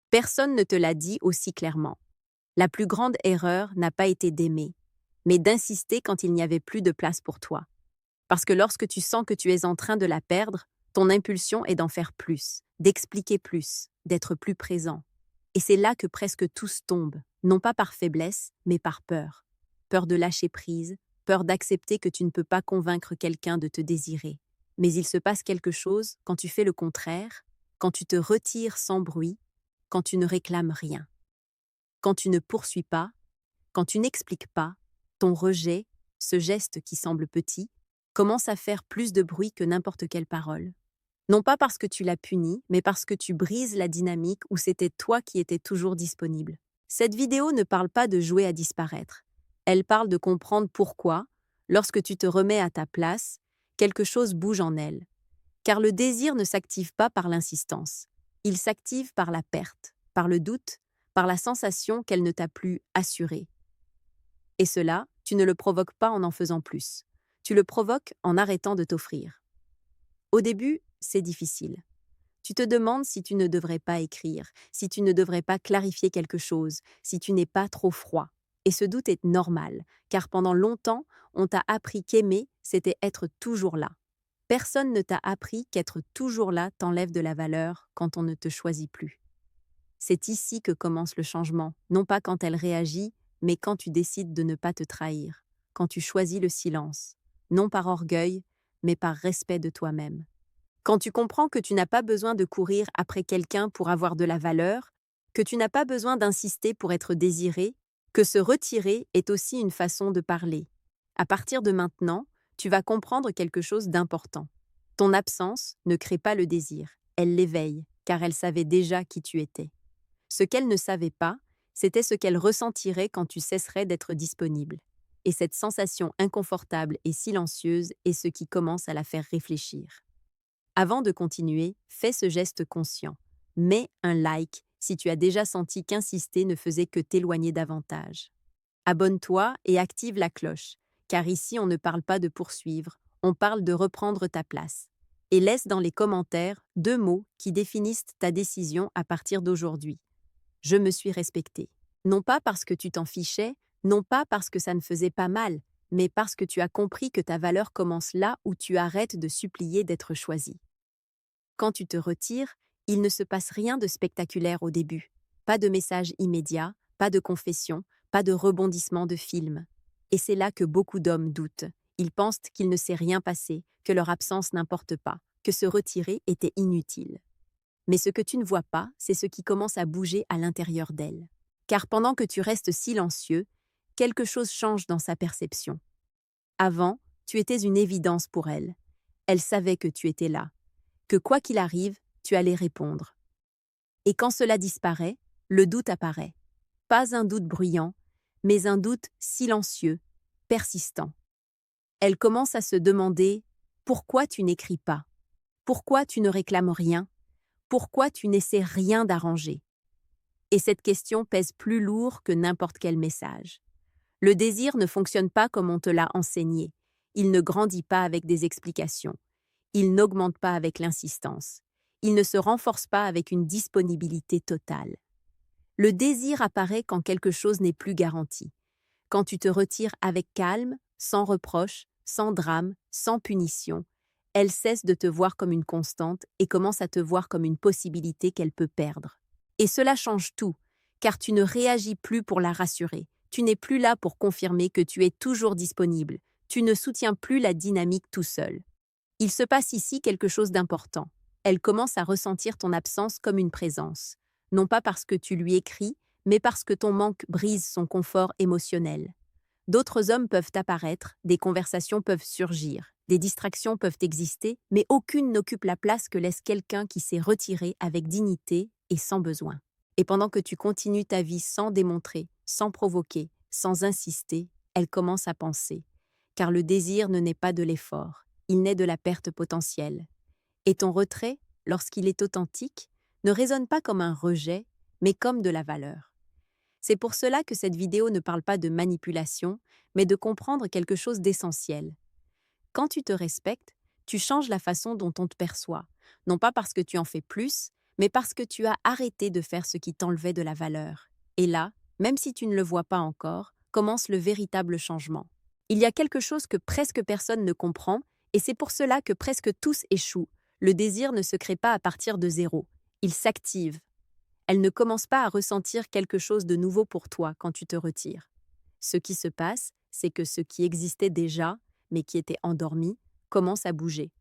Personne ne te l'a dit aussi clairement. La plus grande erreur n'a pas été d'aimer, mais d'insister quand il n'y avait plus de place pour toi. Parce que lorsque tu sens que tu es en train de la perdre, ton impulsion est d'en faire plus, d'expliquer plus, d'être plus présent. Et c'est là que presque tous tombent, non pas par faiblesse, mais par peur. Peur de lâcher prise, peur d'accepter que tu ne peux pas convaincre quelqu'un de te désirer. Mais il se passe quelque chose quand tu fais le contraire, quand tu te retires sans bruit, quand tu ne réclames rien. Quand tu ne poursuis pas, quand tu n'expliques pas, ton rejet, ce geste qui semble petit, commence à faire plus de bruit que n'importe quelle parole. Non pas parce que tu l'as puni, mais parce que tu brises la dynamique où c'était toi qui étais toujours disponible. Cette vidéo ne parle pas de jouer à disparaître. Elle parle de comprendre pourquoi, lorsque tu te remets à ta place, quelque chose bouge en elle. Car le désir ne s'active pas par l'insistance. Il s'active par la perte, par le doute, par la sensation qu'elle ne t'a plus assurée. Et cela, tu ne le provoques pas en faisant plus. Tu le provoques en arrêtant de t'offrir. Au début, c'est difficile. Tu te demandes si tu ne devrais pas écrire, si tu ne devrais pas clarifier quelque chose, si tu n'es pas trop froid. Et ce doute est normal, car pendant longtemps, on t'a appris qu'aimer, c'était être toujours là. Personne ne t'a appris qu'être toujours là t'enlève de la valeur quand on ne te choisit plus. C'est ici que commence le changement, non pas quand elle réagit, mais quand tu décides de ne pas te trahir, quand tu choisis le silence, non par orgueil, mais par respect de toi-même. Quand tu comprends que tu n'as pas besoin de courir après quelqu'un pour avoir de la valeur, que tu n'as pas besoin d'insister pour être désiré, que se retirer est aussi une façon de parler. À partir de maintenant, tu vas comprendre quelque chose d'important. Ton absence ne crée pas le désir, elle l'éveille, car elle savait déjà qui tu étais. Ce qu'elle ne savait pas, c'était ce qu'elle ressentirait quand tu cesserais d'être disponible. Et cette sensation inconfortable et silencieuse est ce qui commence à la faire réfléchir. Avant de continuer, fais ce geste conscient. Mets un like si tu as déjà senti qu'insister ne faisait que t'éloigner davantage. Abonne-toi et active la cloche, car ici on ne parle pas de poursuivre, on parle de reprendre ta place. Et laisse dans les commentaires 2 mots qui définissent ta décision à partir d'aujourd'hui. Je me suis respectée. Non pas parce que tu t'en fichais, non pas parce que ça ne faisait pas mal, mais parce que tu as compris que ta valeur commence là où tu arrêtes de supplier d'être choisi. Quand tu te retires, il ne se passe rien de spectaculaire au début. Pas de message immédiat, pas de confession, pas de rebondissement de film. Et c'est là que beaucoup d'hommes doutent. Ils pensent qu'il ne s'est rien passé, que leur absence n'importe pas, que se retirer était inutile. Mais ce que tu ne vois pas, c'est ce qui commence à bouger à l'intérieur d'elle. Car pendant que tu restes silencieux, quelque chose change dans sa perception. Avant, tu étais une évidence pour elle. Elle savait que tu étais là, que quoi qu'il arrive, tu allais répondre. Et quand cela disparaît, le doute apparaît. Pas un doute bruyant, mais un doute silencieux, persistant. Elle commence à se demander « Pourquoi tu n'écris pas? Pourquoi tu ne réclames rien? Pourquoi tu n'essaies rien d'arranger ?» Et cette question pèse plus lourd que n'importe quel message. Le désir ne fonctionne pas comme on te l'a enseigné. Il ne grandit pas avec des explications. Il n'augmente pas avec l'insistance. Il ne se renforce pas avec une disponibilité totale. Le désir apparaît quand quelque chose n'est plus garanti. Quand tu te retires avec calme, sans reproche, sans drame, sans punition, elle cesse de te voir comme une constante et commence à te voir comme une possibilité qu'elle peut perdre. Et cela change tout, car tu ne réagis plus pour la rassurer. Tu n'es plus là pour confirmer que tu es toujours disponible. Tu ne soutiens plus la dynamique tout seul. Il se passe ici quelque chose d'important. Elle commence à ressentir ton absence comme une présence. Non pas parce que tu lui écris, mais parce que ton manque brise son confort émotionnel. D'autres hommes peuvent apparaître, des conversations peuvent surgir, des distractions peuvent exister, mais aucune n'occupe la place que laisse quelqu'un qui s'est retiré avec dignité et sans besoin. Et pendant que tu continues ta vie sans démontrer, sans provoquer, sans insister, elle commence à penser. Car le désir ne naît pas de l'effort, il naît de la perte potentielle. Et ton retrait, lorsqu'il est authentique, ne résonne pas comme un rejet, mais comme de la valeur. C'est pour cela que cette vidéo ne parle pas de manipulation, mais de comprendre quelque chose d'essentiel. Quand tu te respectes, tu changes la façon dont on te perçoit, non pas parce que tu en fais plus, mais parce que tu as arrêté de faire ce qui t'enlevait de la valeur. Et là, même si tu ne le vois pas encore, commence le véritable changement. Il y a quelque chose que presque personne ne comprend, et c'est pour cela que presque tous échouent. Le désir ne se crée pas à partir de zéro. Il s'active. Elle ne commence pas à ressentir quelque chose de nouveau pour toi quand tu te retires. Ce qui se passe, c'est que ce qui existait déjà, mais qui était endormi, commence à bouger.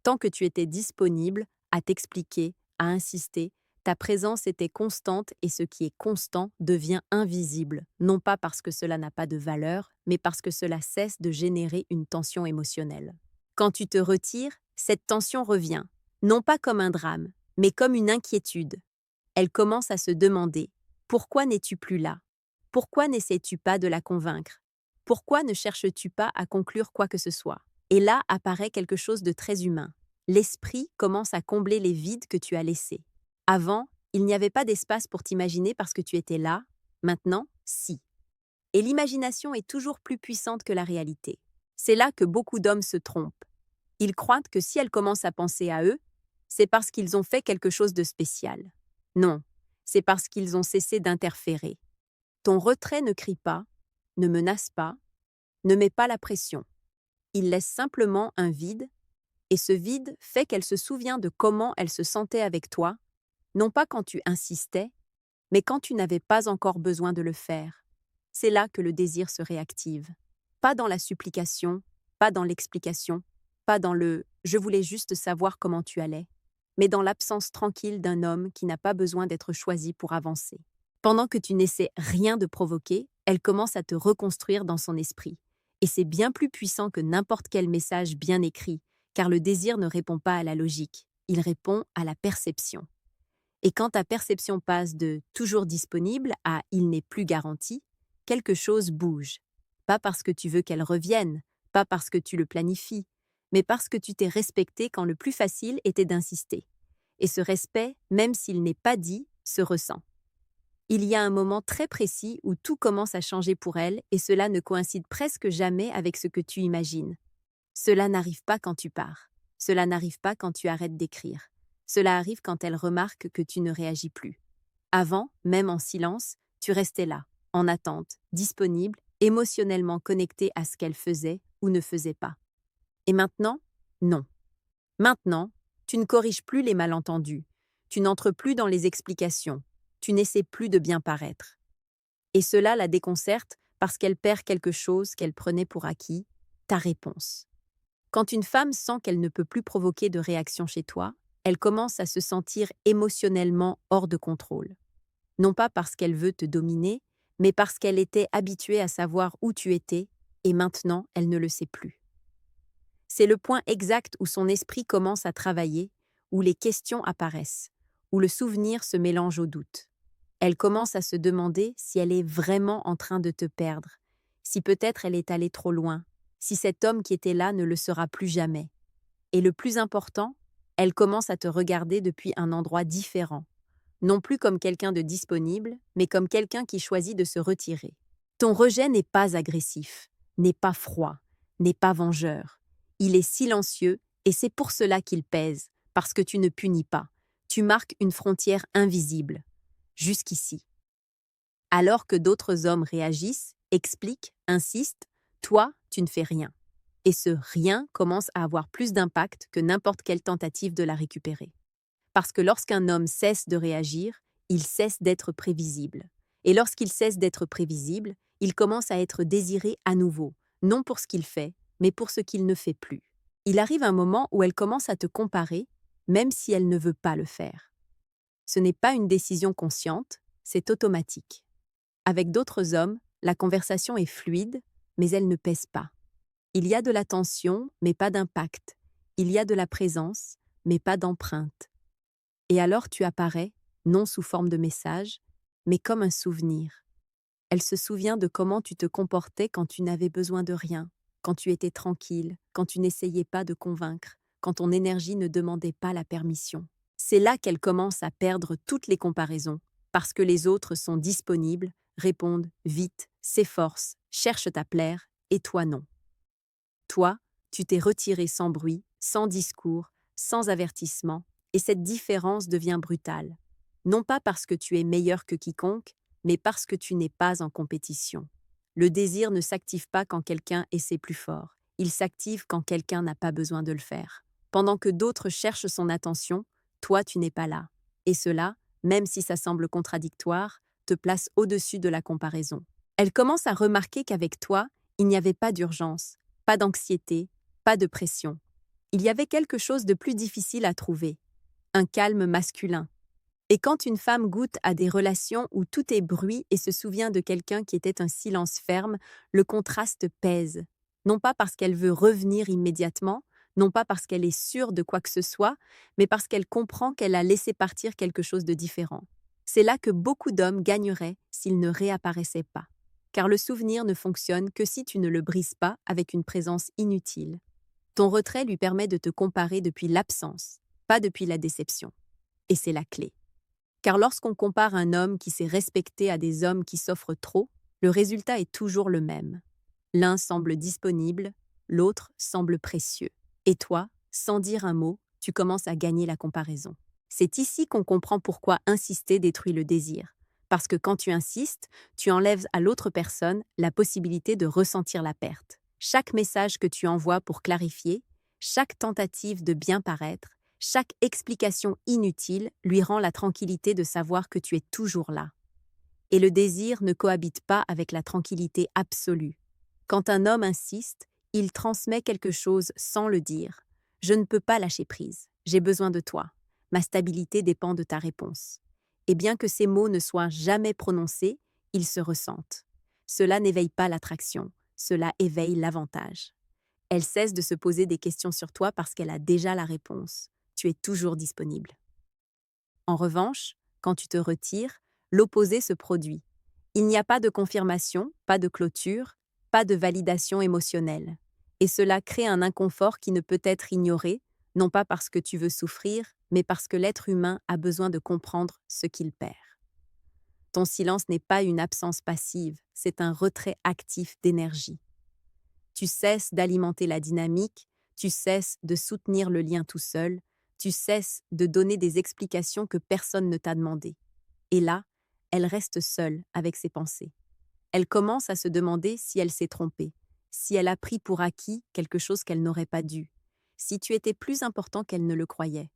Tant que tu étais disponible à t'expliquer, à insister, ta présence était constante et ce qui est constant devient invisible, non pas parce que cela n'a pas de valeur, mais parce que cela cesse de générer une tension émotionnelle. Quand tu te retires, cette tension revient, non pas comme un drame, mais comme une inquiétude. Elle commence à se demander « Pourquoi n'es-tu plus là ? Pourquoi n'essaies-tu pas de la convaincre ? Pourquoi ne cherches-tu pas à conclure quoi que ce soit ?» Et là apparaît quelque chose de très humain. L'esprit commence à combler les vides que tu as laissés. Avant, il n'y avait pas d'espace pour t'imaginer parce que tu étais là. Maintenant, si. Et l'imagination est toujours plus puissante que la réalité. C'est là que beaucoup d'hommes se trompent. Ils croient que si elles commencent à penser à eux, c'est parce qu'ils ont fait quelque chose de spécial. Non, c'est parce qu'ils ont cessé d'interférer. Ton retrait ne crie pas, ne menace pas, ne met pas la pression. Il laisse simplement un vide, et ce vide fait qu'elle se souvient de comment elle se sentait avec toi, non pas quand tu insistais, mais quand tu n'avais pas encore besoin de le faire. C'est là que le désir se réactive. Pas dans la supplication, pas dans l'explication, pas dans le « je voulais juste savoir comment tu allais », mais dans l'absence tranquille d'un homme qui n'a pas besoin d'être choisi pour avancer. Pendant que tu n'essaies rien de provoquer, elle commence à te reconstruire dans son esprit. Et c'est bien plus puissant que n'importe quel message bien écrit, car le désir ne répond pas à la logique, il répond à la perception. Et quand ta perception passe de « toujours disponible » à « il n'est plus garanti », quelque chose bouge. Pas parce que tu veux qu'elle revienne, pas parce que tu le planifies, mais parce que tu t'es respecté quand le plus facile était d'insister. Et ce respect, même s'il n'est pas dit, se ressent. Il y a un moment très précis où tout commence à changer pour elle et cela ne coïncide presque jamais avec ce que tu imagines. Cela n'arrive pas quand tu pars. Cela n'arrive pas quand tu arrêtes d'écrire. Cela arrive quand elle remarque que tu ne réagis plus. Avant, même en silence, tu restais là, en attente, disponible, émotionnellement connecté à ce qu'elle faisait ou ne faisait pas. Et maintenant, non. Maintenant, tu ne corriges plus les malentendus, tu n'entres plus dans les explications, tu n'essaies plus de bien paraître. Et cela la déconcerte parce qu'elle perd quelque chose qu'elle prenait pour acquis, ta réponse. Quand une femme sent qu'elle ne peut plus provoquer de réaction chez toi, elle commence à se sentir émotionnellement hors de contrôle. Non pas parce qu'elle veut te dominer, mais parce qu'elle était habituée à savoir où tu étais, et maintenant elle ne le sait plus. C'est le point exact où son esprit commence à travailler, où les questions apparaissent, où le souvenir se mélange au doute. Elle commence à se demander si elle est vraiment en train de te perdre, si peut-être elle est allée trop loin, si cet homme qui était là ne le sera plus jamais. Et le plus important, elle commence à te regarder depuis un endroit différent, non plus comme quelqu'un de disponible, mais comme quelqu'un qui choisit de se retirer. Ton rejet n'est pas agressif, n'est pas froid, n'est pas vengeur. Il est silencieux et c'est pour cela qu'il pèse, parce que tu ne punis pas. Tu marques une frontière invisible. Jusqu'ici. Alors que d'autres hommes réagissent, expliquent, insistent, toi, tu ne fais rien. Et ce rien commence à avoir plus d'impact que n'importe quelle tentative de la récupérer. Parce que lorsqu'un homme cesse de réagir, il cesse d'être prévisible. Et lorsqu'il cesse d'être prévisible, il commence à être désiré à nouveau, non pour ce qu'il fait, mais pour ce qu'il ne fait plus. Il arrive un moment où elle commence à te comparer, même si elle ne veut pas le faire. Ce n'est pas une décision consciente, c'est automatique. Avec d'autres hommes, la conversation est fluide, mais elle ne pèse pas. Il y a de la tension, mais pas d'impact. Il y a de la présence, mais pas d'empreinte. Et alors tu apparais, non sous forme de message, mais comme un souvenir. Elle se souvient de comment tu te comportais quand tu n'avais besoin de rien, quand tu étais tranquille, quand tu n'essayais pas de convaincre, quand ton énergie ne demandait pas la permission. C'est là qu'elle commence à perdre toutes les comparaisons, parce que les autres sont disponibles, répondent vite, s'efforcent, cherchent à plaire, et toi non. Toi, tu t'es retiré sans bruit, sans discours, sans avertissement, Et cette différence devient brutale. Non pas parce que tu es meilleur que quiconque, mais parce que tu n'es pas en compétition. Le désir ne s'active pas quand quelqu'un essaie plus fort. Il s'active quand quelqu'un n'a pas besoin de le faire. Pendant que d'autres cherchent son attention, toi tu n'es pas là. Et cela, même si ça semble contradictoire, te place au-dessus de la comparaison. Elle commence à remarquer qu'avec toi, il n'y avait pas d'urgence, pas d'anxiété, pas de pression. Il y avait quelque chose de plus difficile à trouver, un calme masculin. Et quand une femme goûte à des relations où tout est bruit et se souvient de quelqu'un qui était un silence ferme, le contraste pèse. Non pas parce qu'elle veut revenir immédiatement, non pas parce qu'elle est sûre de quoi que ce soit, mais parce qu'elle comprend qu'elle a laissé partir quelque chose de différent. C'est là que beaucoup d'hommes gagneraient s'ils ne réapparaissaient pas. Car le souvenir ne fonctionne que si tu ne le brises pas avec une présence inutile. Ton retrait lui permet de te comparer depuis l'absence, pas depuis la déception. Et c'est la clé. Car lorsqu'on compare un homme qui s'est respecté à des hommes qui s'offrent trop, le résultat est toujours le même. L'un semble disponible, l'autre semble précieux. Et toi, sans dire un mot, tu commences à gagner la comparaison. C'est ici qu'on comprend pourquoi insister détruit le désir. Parce que quand tu insistes, tu enlèves à l'autre personne la possibilité de ressentir la perte. Chaque message que tu envoies pour clarifier, chaque tentative de bien paraître, chaque explication inutile lui rend la tranquillité de savoir que tu es toujours là. Et le désir ne cohabite pas avec la tranquillité absolue. Quand un homme insiste, il transmet quelque chose sans le dire. Je ne peux pas lâcher prise. J'ai besoin de toi. Ma stabilité dépend de ta réponse. Et bien que ces mots ne soient jamais prononcés, ils se ressentent. Cela n'éveille pas l'attraction, cela éveille l'avantage. Elle cesse de se poser des questions sur toi parce qu'elle a déjà la réponse. Tu es toujours disponible. En revanche, quand tu te retires, l'opposé se produit. Il n'y a pas de confirmation, pas de clôture, pas de validation émotionnelle. Et cela crée un inconfort qui ne peut être ignoré, non pas parce que tu veux souffrir, mais parce que l'être humain a besoin de comprendre ce qu'il perd. Ton silence n'est pas une absence passive, c'est un retrait actif d'énergie. Tu cesses d'alimenter la dynamique, tu cesses de soutenir le lien tout seul, tu cesses de donner des explications que personne ne t'a demandées. Et là, elle reste seule avec ses pensées. Elle commence à se demander si elle s'est trompée, si elle a pris pour acquis quelque chose qu'elle n'aurait pas dû, si tu étais plus important qu'elle ne le croyait.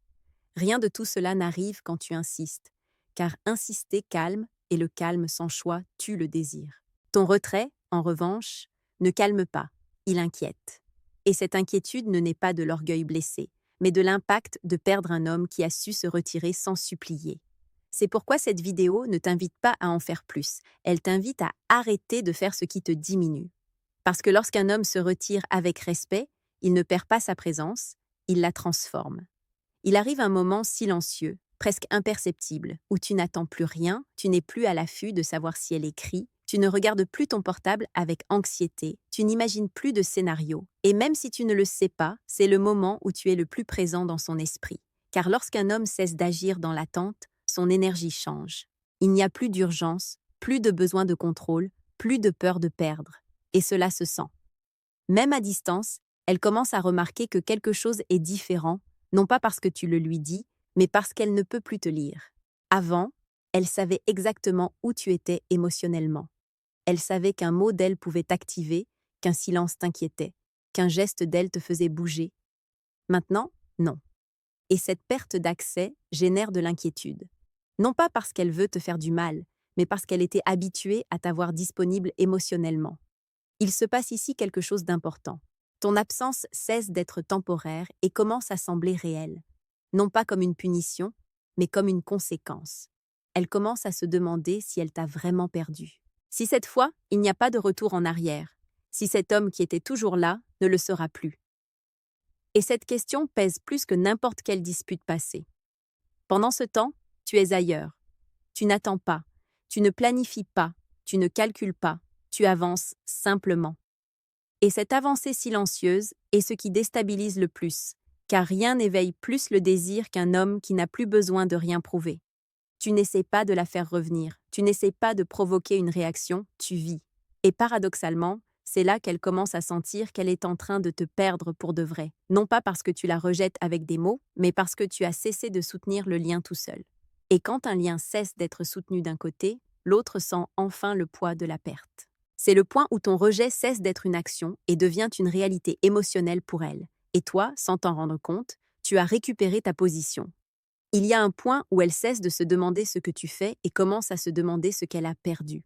Rien de tout cela n'arrive quand tu insistes, car insister calme et le calme sans choix tue le désir. Ton retrait, en revanche, ne calme pas, il inquiète. Et cette inquiétude ne naît pas de l'orgueil blessé, mais de l'impact de perdre un homme qui a su se retirer sans supplier. C'est pourquoi cette vidéo ne t'invite pas à en faire plus, elle t'invite à arrêter de faire ce qui te diminue. Parce que lorsqu'un homme se retire avec respect, il ne perd pas sa présence, il la transforme. Il arrive un moment silencieux, presque imperceptible, où tu n'attends plus rien, tu n'es plus à l'affût de savoir si elle écrit, tu ne regardes plus ton portable avec anxiété, tu n'imagines plus de scénario. Et même si tu ne le sais pas, c'est le moment où tu es le plus présent dans son esprit. Car lorsqu'un homme cesse d'agir dans l'attente, son énergie change. Il n'y a plus d'urgence, plus de besoin de contrôle, plus de peur de perdre. Et cela se sent. Même à distance, elle commence à remarquer que quelque chose est différent, non pas parce que tu le lui dis, mais parce qu'elle ne peut plus te lire. Avant, elle savait exactement où tu étais émotionnellement. Elle savait qu'un mot d'elle pouvait t'activer, qu'un silence t'inquiétait, qu'un geste d'elle te faisait bouger. Maintenant, non. Et cette perte d'accès génère de l'inquiétude. Non pas parce qu'elle veut te faire du mal, mais parce qu'elle était habituée à t'avoir disponible émotionnellement. Il se passe ici quelque chose d'important. Ton absence cesse d'être temporaire et commence à sembler réelle. Non pas comme une punition, mais comme une conséquence. Elle commence à se demander si elle t'a vraiment perdu. Si cette fois, il n'y a pas de retour en arrière, si cet homme qui était toujours là ne le sera plus. Et cette question pèse plus que n'importe quelle dispute passée. Pendant ce temps, tu es ailleurs. Tu n'attends pas, tu ne planifies pas, tu ne calcules pas, tu avances simplement. Et cette avancée silencieuse est ce qui déstabilise le plus, car rien n'éveille plus le désir qu'un homme qui n'a plus besoin de rien prouver. Tu n'essaies pas de la faire revenir, tu n'essaies pas de provoquer une réaction, tu vis. Et paradoxalement, C'est là qu'elle commence à sentir qu'elle est en train de te perdre pour de vrai. Non pas parce que tu la rejettes avec des mots, mais parce que tu as cessé de soutenir le lien tout seul. Et quand un lien cesse d'être soutenu d'un côté, l'autre sent enfin le poids de la perte. C'est le point où ton rejet cesse d'être une action et devient une réalité émotionnelle pour elle. Et toi, sans t'en rendre compte, tu as récupéré ta position. Il y a un point où elle cesse de se demander ce que tu fais et commence à se demander ce qu'elle a perdu.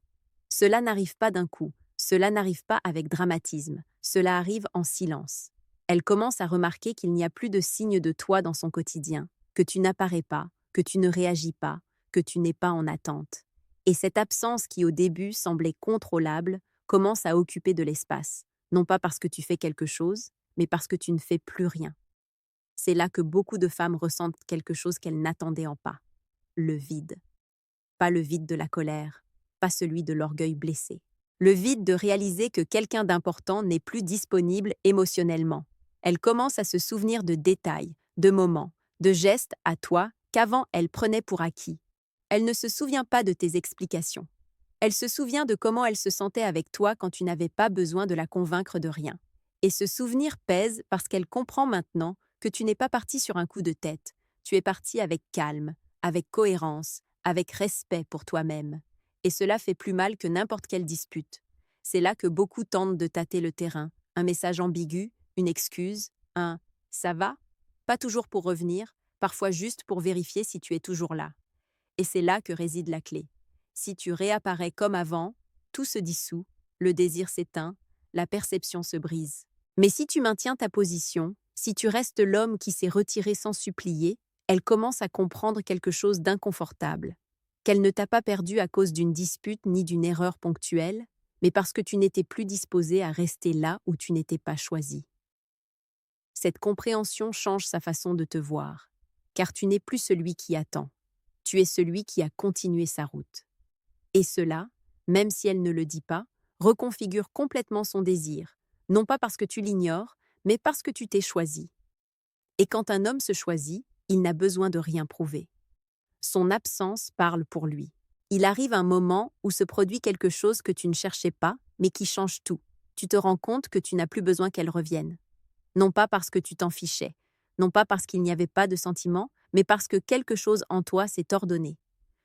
Cela n'arrive pas d'un coup, cela n'arrive pas avec dramatisme, cela arrive en silence. Elle commence à remarquer qu'il n'y a plus de signe de toi dans son quotidien, que tu n'apparais pas, que tu ne réagis pas, que tu n'es pas en attente. Et cette absence qui au début semblait contrôlable commence à occuper de l'espace, non pas parce que tu fais quelque chose, mais parce que tu ne fais plus rien. C'est là que beaucoup de femmes ressentent quelque chose qu'elles n'attendaient pas, le vide. Pas le vide de la colère, pas celui de l'orgueil blessé. Le vide de réaliser que quelqu'un d'important n'est plus disponible émotionnellement. Elle commence à se souvenir de détails, de moments, de gestes à toi qu'avant elle prenait pour acquis. Elle ne se souvient pas de tes explications. Elle se souvient de comment elle se sentait avec toi quand tu n'avais pas besoin de la convaincre de rien. Et ce souvenir pèse parce qu'elle comprend maintenant que tu n'es pas parti sur un coup de tête. Tu es parti avec calme, avec cohérence, avec respect pour toi-même. Et cela fait plus mal que n'importe quelle dispute. C'est là que beaucoup tentent de tâter le terrain. Un message ambigu, une excuse, un « ça va ?» Pas toujours pour revenir, parfois juste pour vérifier si tu es toujours là. Et c'est là que réside la clé. Si tu réapparais comme avant, tout se dissout, le désir s'éteint, la perception se brise. Mais si tu maintiens ta position, si tu restes l'homme qui s'est retiré sans supplier, elle commence à comprendre quelque chose d'inconfortable, qu'elle ne t'a pas perdu à cause d'une dispute ni d'une erreur ponctuelle, mais parce que tu n'étais plus disposé à rester là où tu n'étais pas choisi. Cette compréhension change sa façon de te voir, car tu n'es plus celui qui attend, tu es celui qui a continué sa route. Et cela, même si elle ne le dit pas, reconfigure complètement son désir, non pas parce que tu l'ignores, mais parce que tu t'es choisi. Et quand un homme se choisit, il n'a besoin de rien prouver. Son absence parle pour lui. Il arrive un moment où se produit quelque chose que tu ne cherchais pas, mais qui change tout. Tu te rends compte que tu n'as plus besoin qu'elle revienne. Non pas parce que tu t'en fichais, non pas parce qu'il n'y avait pas de sentiment, mais parce que quelque chose en toi s'est ordonné.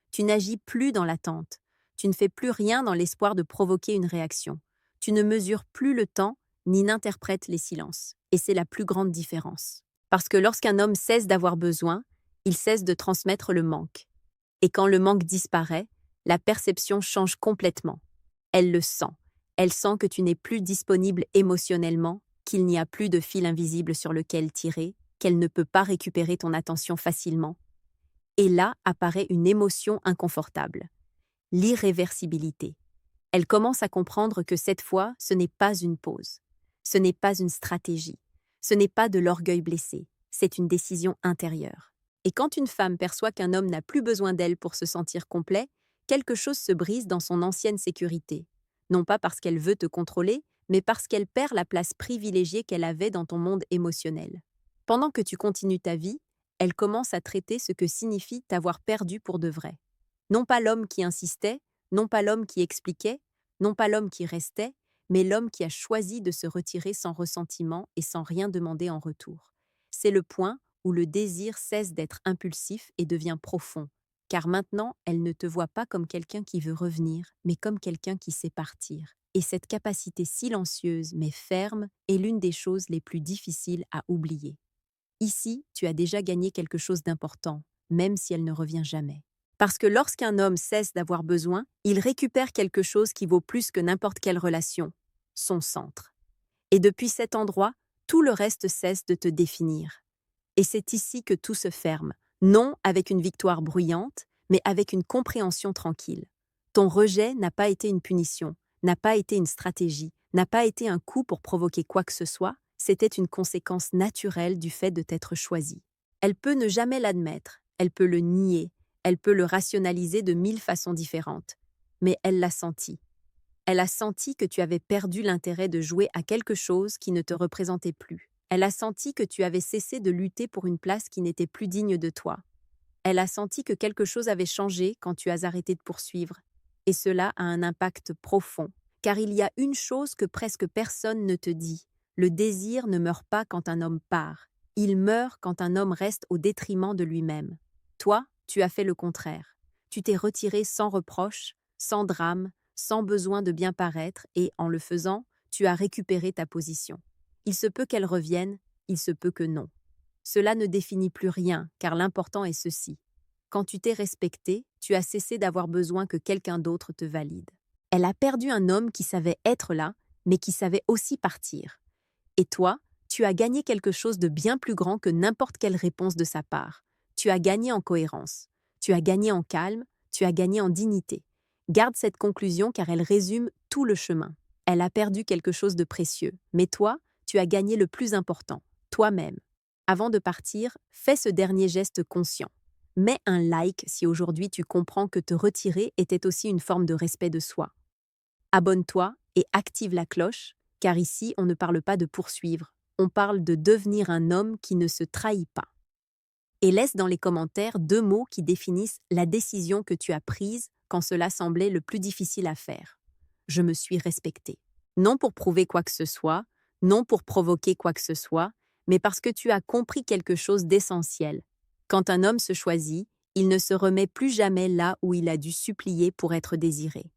Tu n'agis plus dans l'attente. Tu ne fais plus rien dans l'espoir de provoquer une réaction. Tu ne mesures plus le temps, ni n'interprètes les silences. Et c'est la plus grande différence. Parce que lorsqu'un homme cesse d'avoir besoin, il cesse de transmettre le manque. Et quand le manque disparaît, la perception change complètement. Elle le sent. Elle sent que tu n'es plus disponible émotionnellement, qu'il n'y a plus de fil invisible sur lequel tirer, qu'elle ne peut pas récupérer ton attention facilement. Et là apparaît une émotion inconfortable, l'irréversibilité. Elle commence à comprendre que cette fois, ce n'est pas une pause, ce n'est pas une stratégie, ce n'est pas de l'orgueil blessé, c'est une décision intérieure. Et quand une femme perçoit qu'un homme n'a plus besoin d'elle pour se sentir complet, quelque chose se brise dans son ancienne sécurité. Non pas parce qu'elle veut te contrôler, mais parce qu'elle perd la place privilégiée qu'elle avait dans ton monde émotionnel. Pendant que tu continues ta vie, elle commence à traiter ce que signifie t'avoir perdu pour de vrai. Non pas l'homme qui insistait, non pas l'homme qui expliquait, non pas l'homme qui restait, mais l'homme qui a choisi de se retirer sans ressentiment et sans rien demander en retour. C'est le point où le désir cesse d'être impulsif et devient profond, car maintenant elle ne te voit pas comme quelqu'un qui veut revenir, mais comme quelqu'un qui sait partir. Et cette capacité silencieuse mais ferme est l'une des choses les plus difficiles à oublier. Ici, tu as déjà gagné quelque chose d'important, même si elle ne revient jamais. Parce que lorsqu'un homme cesse d'avoir besoin, il récupère quelque chose qui vaut plus que n'importe quelle relation, son centre. Et depuis cet endroit, tout le reste cesse de te définir. Et c'est ici que tout se ferme, non avec une victoire bruyante, mais avec une compréhension tranquille. Ton rejet n'a pas été une punition, n'a pas été une stratégie, n'a pas été un coup pour provoquer quoi que ce soit, c'était une conséquence naturelle du fait de t'être choisi. Elle peut ne jamais l'admettre, elle peut le nier, elle peut le rationaliser de 1000 façons différentes, mais elle l'a senti. Elle a senti que tu avais perdu l'intérêt de jouer à quelque chose qui ne te représentait plus. Elle a senti que tu avais cessé de lutter pour une place qui n'était plus digne de toi. Elle a senti que quelque chose avait changé quand tu as arrêté de poursuivre. Et cela a un impact profond, Car il y a une chose que presque personne ne te dit. Le désir ne meurt pas quand un homme part. Il meurt quand un homme reste au détriment de lui-même. Toi, tu as fait le contraire. Tu t'es retiré sans reproche, sans drame, sans besoin de bien paraître et, en le faisant, tu as récupéré ta position. Il se peut qu'elle revienne, il se peut que non. Cela ne définit plus rien, car l'important est ceci. Quand tu t'es respecté, tu as cessé d'avoir besoin que quelqu'un d'autre te valide. Elle a perdu un homme qui savait être là, mais qui savait aussi partir. Et toi, tu as gagné quelque chose de bien plus grand que n'importe quelle réponse de sa part. Tu as gagné en cohérence. Tu as gagné en calme, tu as gagné en dignité. Garde cette conclusion car elle résume tout le chemin. Elle a perdu quelque chose de précieux, mais toi, tu as gagné le plus important, toi-même. Avant de partir, fais ce dernier geste conscient. Mets un like si aujourd'hui tu comprends que te retirer était aussi une forme de respect de soi. Abonne-toi et active la cloche, car ici on ne parle pas de poursuivre, on parle de devenir un homme qui ne se trahit pas. Et laisse dans les commentaires 2 mots qui définissent la décision que tu as prise quand cela semblait le plus difficile à faire. Je me suis respectée. Non pour prouver quoi que ce soit, non pour provoquer quoi que ce soit, mais parce que tu as compris quelque chose d'essentiel. Quand un homme se choisit, il ne se remet plus jamais là où il a dû supplier pour être désiré.